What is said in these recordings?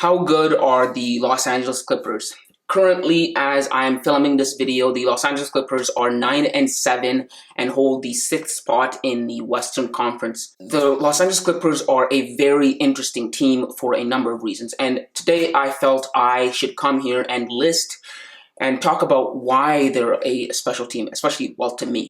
How good are the Los Angeles Clippers? Currently, as I'm filming this video, the Los Angeles Clippers are 9-7 and hold the 6th spot in the Western Conference. The Los Angeles Clippers are a very interesting team for a number of reasons. And today I felt I should come here and list and talk about why they're a special team, especially, well, to me.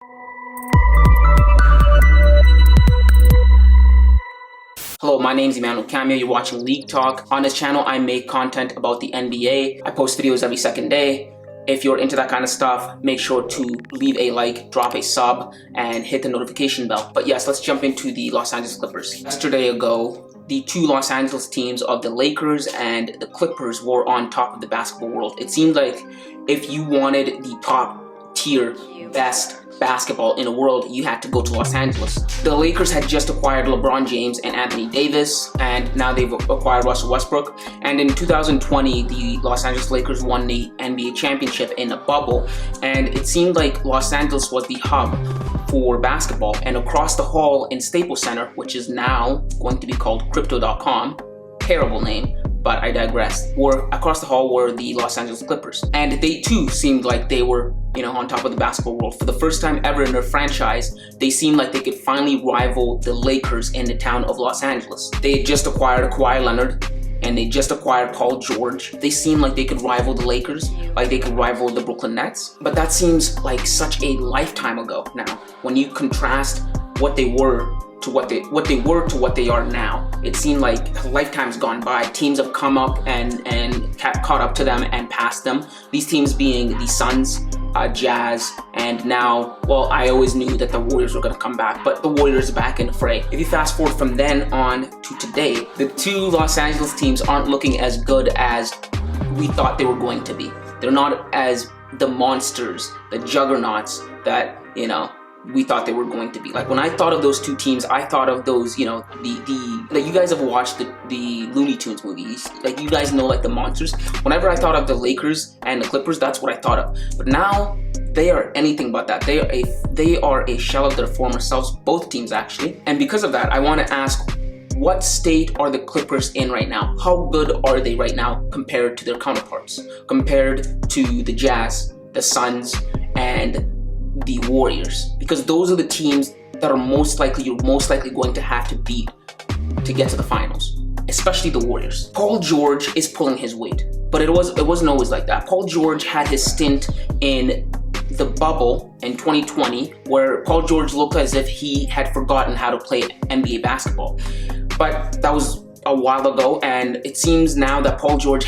Hello, my name is Emmanuel Cameo. You're watching League Talk. On this channel, I make content about the NBA. I post videos every second day. If you're into that kind of stuff, make sure to leave a like, drop a sub, and hit the notification bell. But yes, let's jump into the Los Angeles Clippers. Yesterday ago, the two Los Angeles teams of the Lakers and the Clippers were on top of the basketball world. It seemed like if you wanted the top tier, best basketball in the world, you had to go to Los Angeles. The Lakers had just acquired LeBron James and Anthony Davis, and now they've acquired Russell Westbrook. And in 2020, the Los Angeles Lakers won the NBA championship in a bubble, and it seemed like Los Angeles was the hub for basketball. And across the hall in Staples Center, which is now going to be called Crypto.com, terrible name, but I digress, across the hall were the Los Angeles Clippers. And they too seemed like they were, on top of the basketball world. For the first time ever in their franchise, they seemed like they could finally rival the Lakers in the town of Los Angeles. They had just acquired Kawhi Leonard, and they just acquired Paul George. They seemed like they could rival the Lakers, like they could rival the Brooklyn Nets. But that seems like such a lifetime ago now. When you contrast what they were to what they are now, it seemed like a lifetime's gone by. Teams have come up and caught up to them and passed them. These teams being the Suns, Jazz, and now, well, I always knew that the Warriors were going to come back, but the Warriors are back in the fray. If you fast forward from then on to today, the two Los Angeles teams aren't looking as good as we thought they were going to be. They're not as the monsters, the juggernauts that, we thought they were going to be. Like, when I thought of those two teams, I thought of those, like, you guys have watched the Looney Tunes movies. Like, you guys know, like, the monsters. Whenever I thought of the Lakers and the Clippers, that's what I thought of. But now, they are anything but that. They are a shell of their former selves, both teams actually. And because of that, I want to ask, what state are the Clippers in right now? How good are they right now compared to their counterparts? Compared to the Jazz, the Suns, and the Warriors? Because those are the teams that are you're most likely going to have to beat to get to the finals, especially the Warriors. Paul George is pulling his weight, but it wasn't always like that. Paul George had his stint in the bubble in 2020 where Paul George looked as if he had forgotten how to play NBA basketball. But that was a while ago, and it seems now that Paul George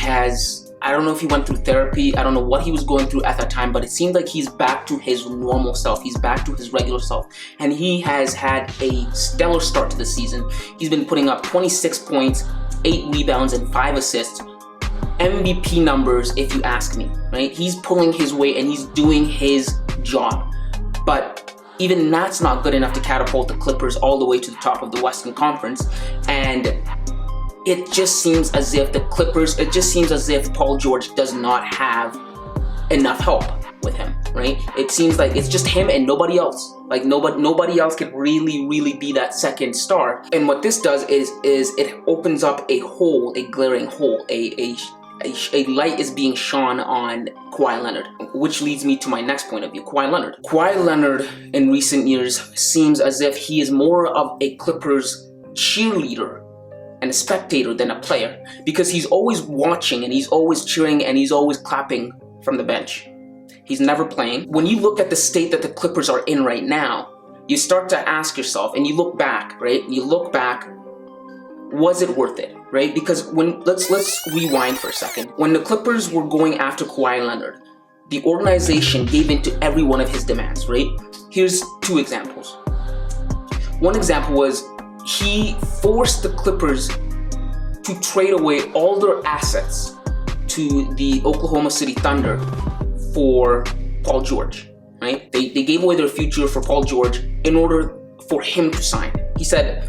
I don't know if he went through therapy, I don't know what he was going through at that time, but it seemed like he's back to his normal self. He's back to his regular self. And he has had a stellar start to the season. He's been putting up 26 points, 8 rebounds, and 5 assists. MVP numbers, if you ask me, right? He's pulling his weight and he's doing his job. But even that's not good enough to catapult the Clippers all the way to the top of the Western Conference. And it just seems as if Paul George does not have enough help with him, right? It seems like it's just him and nobody else. Like nobody else can really be that second star. And what this does is it opens up a hole, a glaring hole. A light is being shone on Kawhi Leonard, which leads me to my next point of view, Kawhi Leonard. Kawhi Leonard in recent years seems as if he is more of a Clippers cheerleader and a spectator than a player, because he's always watching and he's always cheering and he's always clapping from the bench. He's never playing. When you look at the state that the Clippers are in right now, you start to ask yourself, and you look back, right? You look back, was it worth it, right? Because let's rewind for a second. When the Clippers were going after Kawhi Leonard, the organization gave in to every one of his demands, right? Here's 2 examples. One example was he forced the Clippers to trade away all their assets to the Oklahoma City Thunder for Paul George, right? They gave away their future for Paul George in order for him to sign. He said,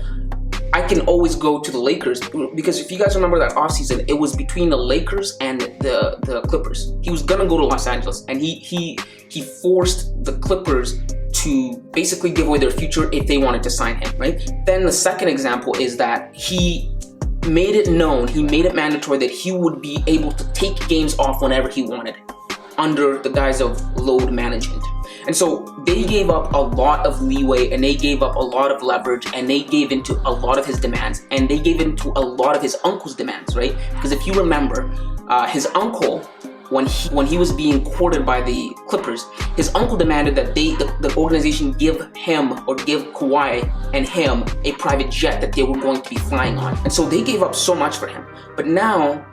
I can always go to the Lakers, because if you guys remember that offseason, it was between the Lakers and the Clippers. He was gonna go to Los Angeles, and he forced the Clippers to basically give away their future if they wanted to sign him, right? Then the second example is that he made it known, he made it mandatory that he would be able to take games off whenever he wanted under the guise of load management. And so they gave up a lot of leeway, and they gave up a lot of leverage, and they gave into a lot of his demands, and they gave into a lot of his uncle's demands, right? Because if you remember, his uncle, when he was being courted by the Clippers, his uncle demanded that the organization give him, or give Kawhi and him, a private jet that they were going to be flying on. And so they gave up so much for him. But now,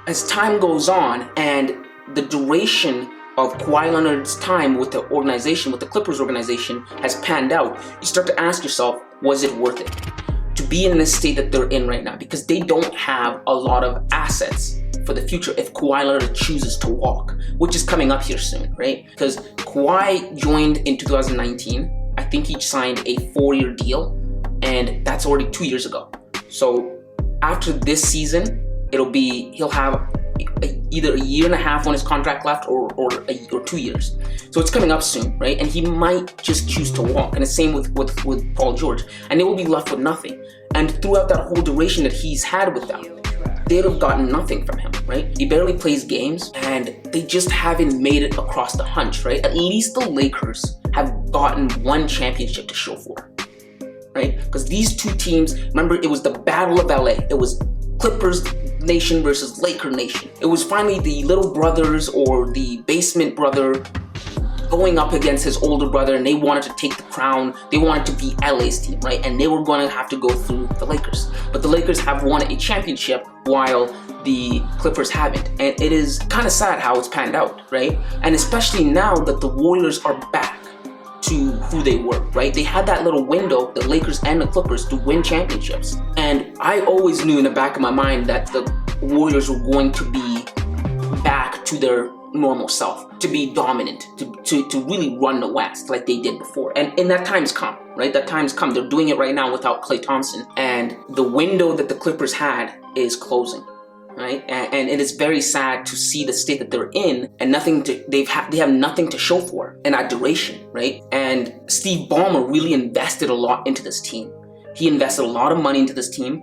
as time goes on and the duration of Kawhi Leonard's time with the organization, with the Clippers organization, has panned out, you start to ask yourself, was it worth it to be in this state that they're in right now? Because they don't have a lot of assets for the future if Kawhi Leonard chooses to walk, which is coming up here soon, right? Because Kawhi joined in 2019. I think he signed a 4-year deal, and that's already 2 years ago. So after this season, he'll have either a year and a half on his contract left, or 2 years. So it's coming up soon, right? And he might just choose to walk. And the same with Paul George. And they will be left with nothing. And throughout that whole duration that he's had with them, they'd have gotten nothing from him, right? He barely plays games, and they just haven't made it across the hunch, right? At least the Lakers have gotten one championship to show for, right? Because these two teams, remember, it was the Battle of LA. It was Clippers Nation versus Laker Nation. It was finally the little brothers, or the basement brother, going up against his older brother, and they wanted to take the crown. They wanted to be LA's team, right? And they were going to have to go through the Lakers. But the Lakers have won a championship while the Clippers haven't. And it is kind of sad how it's panned out, right? And especially now that the Warriors are back to who they were, right? They had that little window, the Lakers and the Clippers, to win championships. And I always knew in the back of my mind that the Warriors were going to be back to their normal self, to be dominant, to really run the West like they did before. And that time's come, right? That time's come. They're doing it right now without Klay Thompson. And the window that the Clippers had is closing, right? And it is very sad to see the state that they're in, and they have nothing to show for in that duration, right? And Steve Ballmer really invested a lot into this team. He invested a lot of money into this team.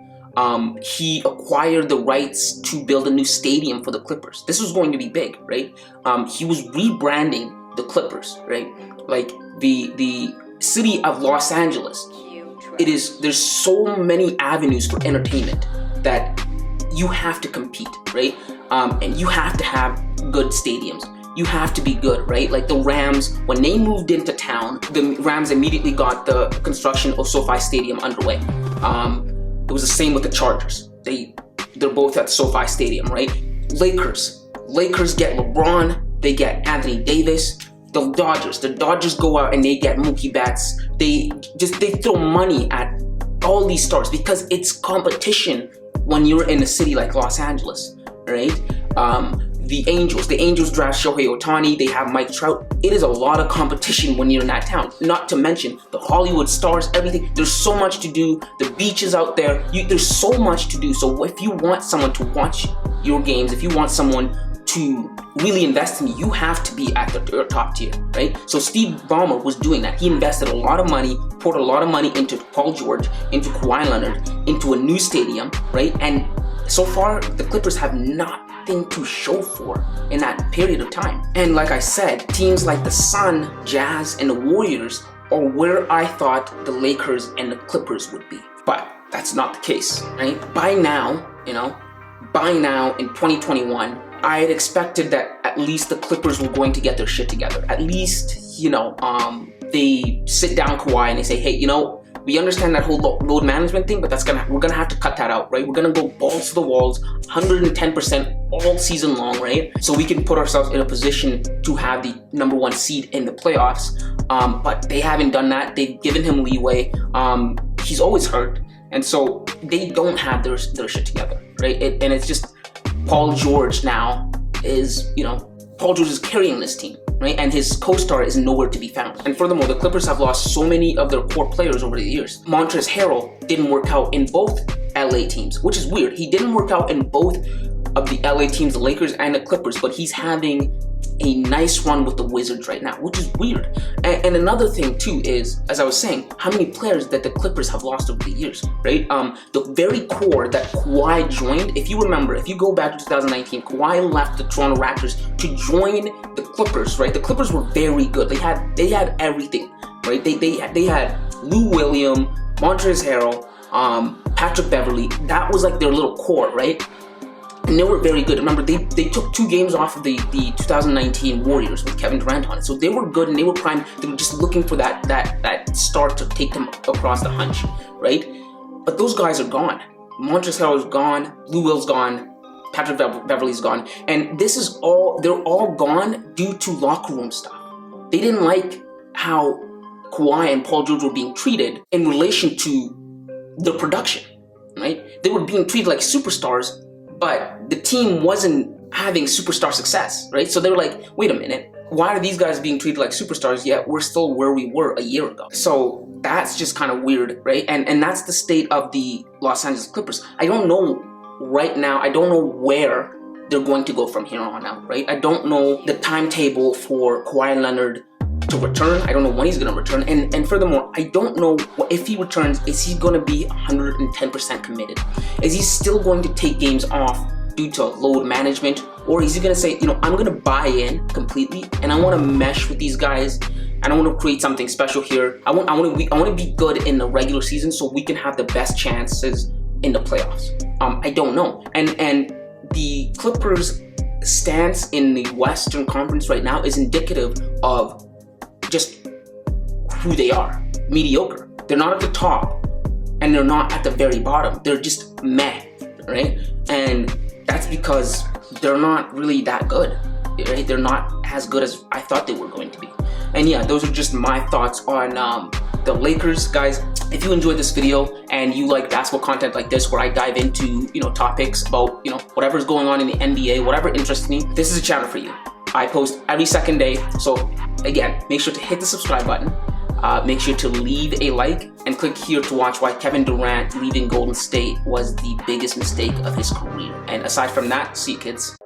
He acquired the rights to build a new stadium for the Clippers. This was going to be big, right? He was rebranding the Clippers, right? Like the city of Los Angeles. There's so many avenues for entertainment that you have to compete, right? And you have to have good stadiums. You have to be good, right? Like the Rams, when they moved into town, the Rams immediately got the construction of SoFi Stadium underway. It was the same with the Chargers. They're both at SoFi Stadium, right? Lakers get LeBron, they get Anthony Davis. The Dodgers go out and they get Mookie Betts. They throw money at all these stars because it's competition when you're in a city like Los Angeles, right? The Angels draft Shohei Ohtani. They have Mike Trout. It is a lot of competition when you're in that town. Not to mention the Hollywood stars, everything. There's so much to do. The beaches out there. There's so much to do. So if you want someone to watch your games, if you want someone to really invest in you, you have to be at the top tier, right? So Steve Ballmer was doing that. He invested a lot of money, poured a lot of money into Paul George, into Kawhi Leonard, into a new stadium, right? And so far, the Clippers have nothing to show for in that period of time. And like I said, teams like the Sun, Jazz, and the Warriors are where I thought the Lakers and the Clippers would be. But that's not the case, right? By now in 2021, I had expected that at least the Clippers were going to get their shit together. At least, they sit down Kawhi and they say, hey, we understand that whole load management thing, but we're gonna have to cut that out, right? We're gonna go balls to the walls, 110% all season long, right? So we can put ourselves in a position to have the number 1 seed in the playoffs. But they haven't done that. They've given him leeway. He's always hurt, and so they don't have their shit together, right? And it's just Paul George now is carrying this team, right? And his co-star is nowhere to be found. And furthermore, the Clippers have lost so many of their core players over the years. Montrezl Harrell didn't work out in both LA teams, which is weird. He didn't work out in both of the LA teams, the Lakers and the Clippers, but he's having a nice run with the Wizards right now, which is weird. And another thing too is, as I was saying, how many players that the Clippers have lost over the years, right? The very core that Kawhi joined, if you remember, if you go back to 2019, Kawhi left the Toronto Raptors to join the Clippers, right? The Clippers were very good. They had everything, right? They had Lou Williams, Montrezl Harrell, Patrick Beverley. That was like their little core, right? And they were very good. Remember, they took 2 games off of the 2019 Warriors with Kevin Durant on it. So they were good and they were primed. They were just looking for that start to take them across the hunch, right? But those guys are gone. Montrezl Harrell is gone. Lou Will's gone. Patrick Beverley's gone. And this is all, they're all gone due to locker room stuff. They didn't like how Kawhi and Paul George were being treated in relation to the production, right? They were being treated like superstars, but the team wasn't having superstar success, right? So they were like, wait a minute, why are these guys being treated like superstars yet we're still where we were a year ago? So that's just kind of weird, right? And that's the state of the Los Angeles Clippers. I don't know right now, I don't know where they're going to go from here on out, right? I don't know the timetable for Kawhi Leonard to return. I don't know when he's going to return. And furthermore, I don't know if he returns, is he going to be 110% committed? Is he still going to take games off due to load management? Or is he going to say, you know, I'm going to buy in completely and I want to mesh with these guys and I want to create something special here. I want to be good in the regular season so we can have the best chances in the playoffs. I don't know. And the Clippers' stance in the Western Conference right now is indicative of just who they are. Mediocre. They're not at the top and they're not at the very bottom. They're just meh, right? And that's because they're not really that good, right? They're not as good as I thought they were going to be. And yeah, those are just my thoughts on the Lakers. Guys, if you enjoyed this video and you like basketball content like this where I dive into, you know, topics about, you know, whatever's going on in the NBA, whatever interests me, this is a channel for you. I post every second day. So again, make sure to hit the subscribe button. Make sure to leave a like and click here to watch why Kevin Durant leaving Golden State was the biggest mistake of his career. And aside from that, see you kids.